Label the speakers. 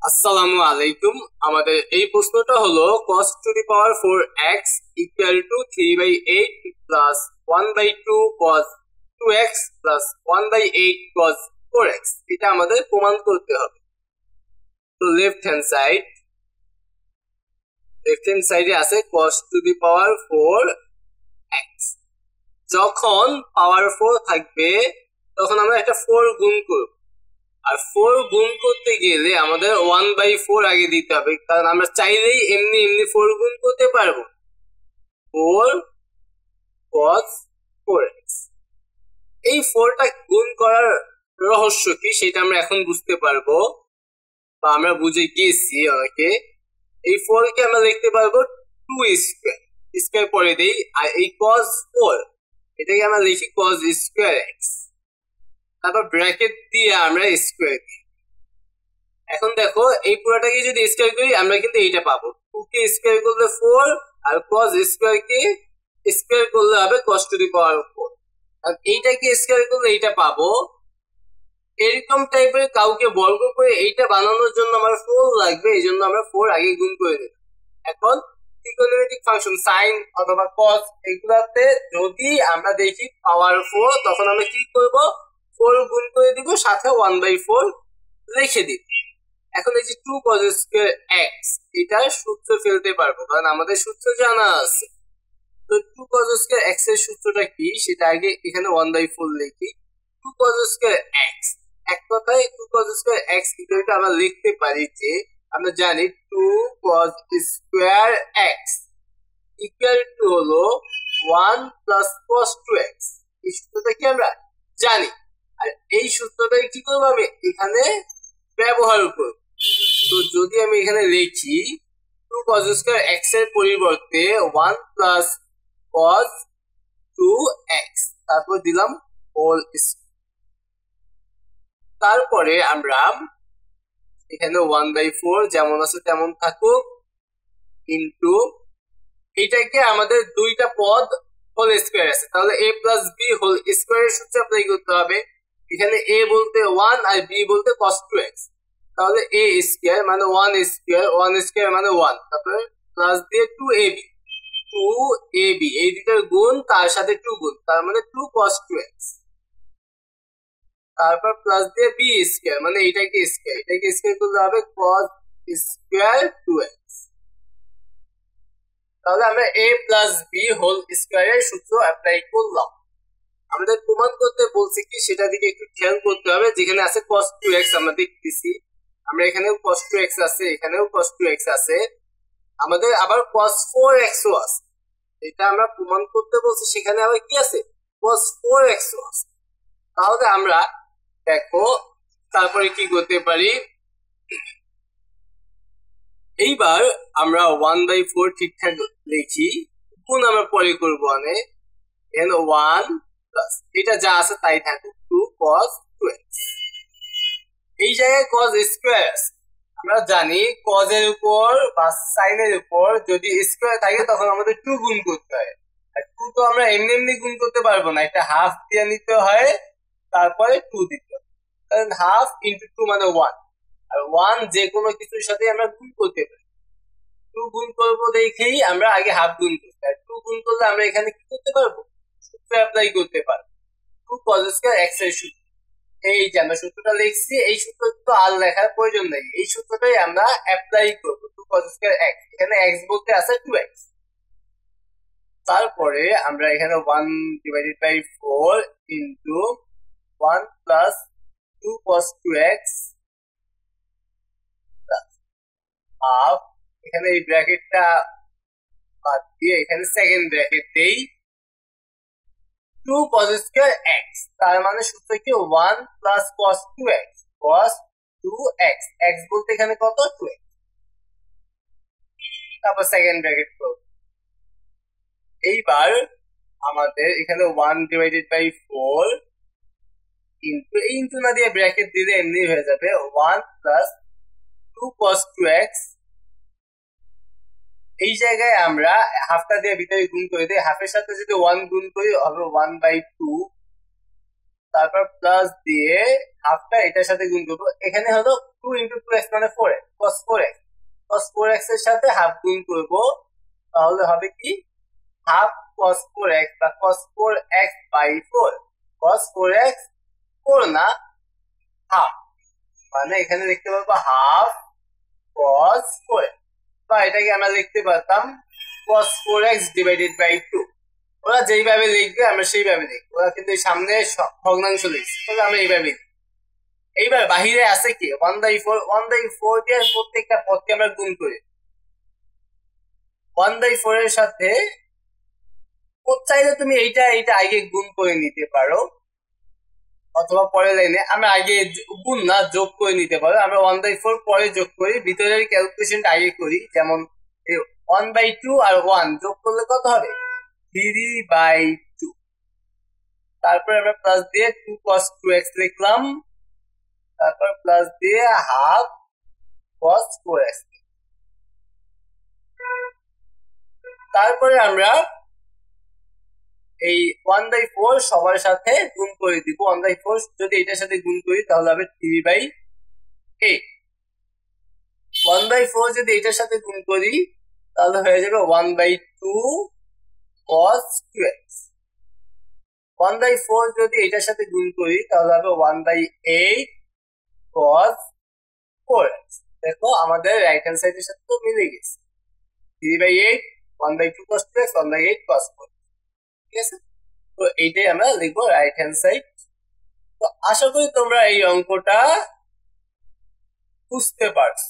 Speaker 1: আসসালামু আলাইকুম। আমাদের এই প্রশ্নটা হলো cos to the power 4x equal to 3/8 plus 1/2 cos 2x plus 1/8 cos 4x। এটা আমাদের প্রমাণ করতে হবে। তো লেফট হ্যান্ড সাইডে আছে cos to the power 4x। যখন পাওয়ার 4 থাকবে তখন আমরা একটা 4 গুণ করব, আর 4 গুণ করতে গেলে আমাদের 1/4 আগে দিতে হবে, কারণ আমরা চাইলেই এমনি 4 গুণ করতে পারবো। 4 cos 4x। এই 4টা গুণ করার রহস্য কি সেটা আমরা এখন বুঝতে পারবো, বা আমরা বুঝে গেছি অনেকে। এই 4 কে আমরা লিখতে পারবো 2 স্কয়ার পরে দেই, আর এই cos 4 এটাকে আমরা লিখি cos স্কয়ার x, তারপর ব্র্যাকেট দিয়ে আমরা স্কয়ার দিই। এখন দেখো এই পুরোটাকে যদি স্কয়ার করি আমরা কিন্তু এইটা পাবো। 2 কে স্কয়ার করলে 4 আর cos স্কয়ার কে স্কয়ার করলে হবে cos টু দি পাওয়ার 4, আর এইটাকে স্কয়ার করলে এইটা পাবো। এরকম টাইপের কাউকে বর্গ করে এইটা বানানোর জন্য আমার 4 লাগবে, এইজন্য আমরা 4 আগে গুণ করে দেব। এখন ত্রিকোণমিতিক ফাংশন sin অথবা cos এগুলাতে যদি আমরা দেখি পাওয়ার 4, তখন আমরা কি করব, 4 গুণ করে দিব, সাথে 1/4 লিখে দিব। এখন এই যে 2 cos স্কয়ার x, এটা সূত্র ফেলতে পারবো কারণ আমাদের সূত্র জানা আছে। তো 2 cos স্কয়ার x এর সূত্রটা কি সেটা আগে এখানে 1/4 লিখি। 2 cos স্কয়ার x, এক কথায় 2 cos স্কয়ার x ইকুয়ালটা আমরা লিখতে পারি যে আমরা জানি 2 cos square x equal to হলো 1 প্লাস cos 2x। এই সূত্রটা কি আমরা জানি, আর এই সূত্রটাই কি করবো আমি এখানে ব্যবহার করব। তো যদি আমি এখানে লিখি 2 cos স্কয়ার x এর পরিবর্তে 1 প্লাস cos 2x, তারপর দিলাম হোল স্কয়ার। তারপরে আমরা এখানে 1/4 যেমন আছে তেমন থাকুক, ইনটু এটাকে আমাদের দুইটা পদ হোল স্কয়ার আছে, তাহলে a প্লাস b হোল স্কয়ারের সূত্র অ্যাপ্লাই করতে হবে। এখানে a বলতে 1 আর b বলতে cos 2x, তাহলে a স্কয়ার মানে 1 স্কয়ার মানে 1, তারপরে প্লাস দিয়ে 2ab এই দুটোর গুণ, তার সাথে 2 গুণ, তার মানে 2 cos 2x, তারপর প্লাস দিয়ে b স্কয়ার মানে এটাকে স্কয়ার করলে হবে cos স্কয়ার 2x। তাহলে আমরা a প্লাস b হোল স্কয়ারের সূত্র অ্যাপ্লাই করলাম। আমাদের প্রমাণ করতে বলছি কি সেটা দিকে একটু খেয়াল করতে হবে। যেখানে আছে cos 2x আমরা দেখতেছি, আমরা এখানেও cos 2x আছে, এখানেও cos 2x আছে, আমাদের আবার cos 4x ও আছে। এটা আমরা প্রমাণ করতে বলছি, সেখানে আবার কি আছে, cos 4x ও আছে। তাহলে আমরা দেখো তারপরে কি করতে পারি। এইবার আমরা 1/4 ঠিকঠাক লিখি, গুণ আমরা পরে করবো অনেক। এখানে 1 প্লাস এটা যা আছে তাই থাকুক 2 cos 2x। এই জায়গায় cos স্কয়ার আছে, আমরা জানি cos এর উপর বা sin এর উপর যদি স্কয়ার থাকে তখন আমাদের 2 গুণ করতে হয়, আর 2 তো আমরা এমনি গুণ করতে পারবো না, এটা হাফ দিয়ে নিতে হয়, তারপরে 2 দিতে হয়, কারণ হাফ ইনটু 2 মানে 1, আর 1 যে কোনো কিছুর সাথে আমরা গুণ করতে পারি। 2 গুণ করবো দেখেই আমরা আগে হাফ গুণ করতে হয়, 2 গুণ করলে আমরা এখানে কি করতে পারবো, সূত্র অ্যাপ্লাই করতে পারবো। 2 cos স্কয়ার x এর সূত্র, এই যে আমরা সূত্রটা লিখছি, এই সূত্র তো আর লেখার প্রয়োজন নেই, এই সূত্রটাই আমরা অ্যাপ্লাই করব। 2 cos স্কয়ার x, এখানে x বলতে আছে 2x, তারপরে আমরা এখানে 1/4 into 1 plus 2 cos 2x half, এখানে এই ব্র্যাকেটটা বাদ দিয়ে এখানে সেকেন্ড ব্র্যাকেট দেই, 2 cos স্কয়ার x, তার মানে সূত্র কি 1 plus cos 2x, cos 2x, x বলতে এখানে কত 2x, তারপর সেকেন্ড ব্র্যাকেট করব। এইবার আমাদের এখানে 1/4 ইনটু এই ইনটু না দিয়ে ব্র্যাকেট দিলে এমনি হয়ে যাবে 1 প্লাস 2 cos 2x। এই জায়গায় আমরা হাফটা দিয়ে ভিতরে গুণ করে দিই, হাফের সাথে যদি 1 গুণ করি হবে 1/2, তারপর প্লাস দিয়ে হাফটা এটার সাথে গুণ করবো। এখানে হলো 2 ইন্টু 2x মানে 4x cos 4x cos 4x এর সাথে হাফ গুণ করবো, তাহলে হবে কি হাফ cos 4x বা cos 4x by 4। cos 4x 4 না হাফ, মানে এখানে দেখতে পাবো হাফ cos 4x, বা এটাকে আমরা লিখতে পারতাম cos 4x ডিভাইডেড বাই 2। ওরা যেইভাবে লিখবে আমরা সেইভাবে লিখবো, ওরা কিন্তু সামনে ভগ্নাংশ লিখছে, তবে আমরা এইভাবে লিখবো। এইবার বাহিরে আছে কি 1/4, 1/4 দিয়ে প্রত্যেকটা পদকে আমরা গুণ করি। 1/4 এর সাথে চাইলে তুমি এইটা এইটা আগে গুণ করে নিতে পারো, অথবা পরের লাইনে আমরা আগে গুণ না যোগ করে নিতে পারো। আমরা 1/4 পরে যোগ করি, ভিতরের ক্যালকুলেশনটা আগে করি। যেমন 1/2 আর 1 যোগ করলে কত হবে 3/2। তারপরে আমরা প্লাস দিয়ে 2 cos 2x লিখলাম, তারপর প্লাস দিয়ে হাফ cos 4x। তারপরে আমরা এই 1/4 সবার সাথে গুণ করে দিব। 1/4 যদি এটার সাথে গুণ করি তাহলে হবে 3/8। 1/4 যদি এটার সাথে গুণ করি তাহলে হয়ে যাবে 1/2 cos 2x। 1/4 যদি এটার সাথে গুণ করি তাহলে হবে 1/8 cos 4x। দেখো আমাদের রাইট হ্যান্ড সাইডের সাথে তো মিলে গেছে, 3/8 1/2 cos 2x 1/8 cos 4। ঠিক আছে, তো এইটাই আমরা লিখবো রাইট হ্যান্ড সাইড। তো আশা করি তোমরা এই অঙ্কটা বুঝতে পারছো।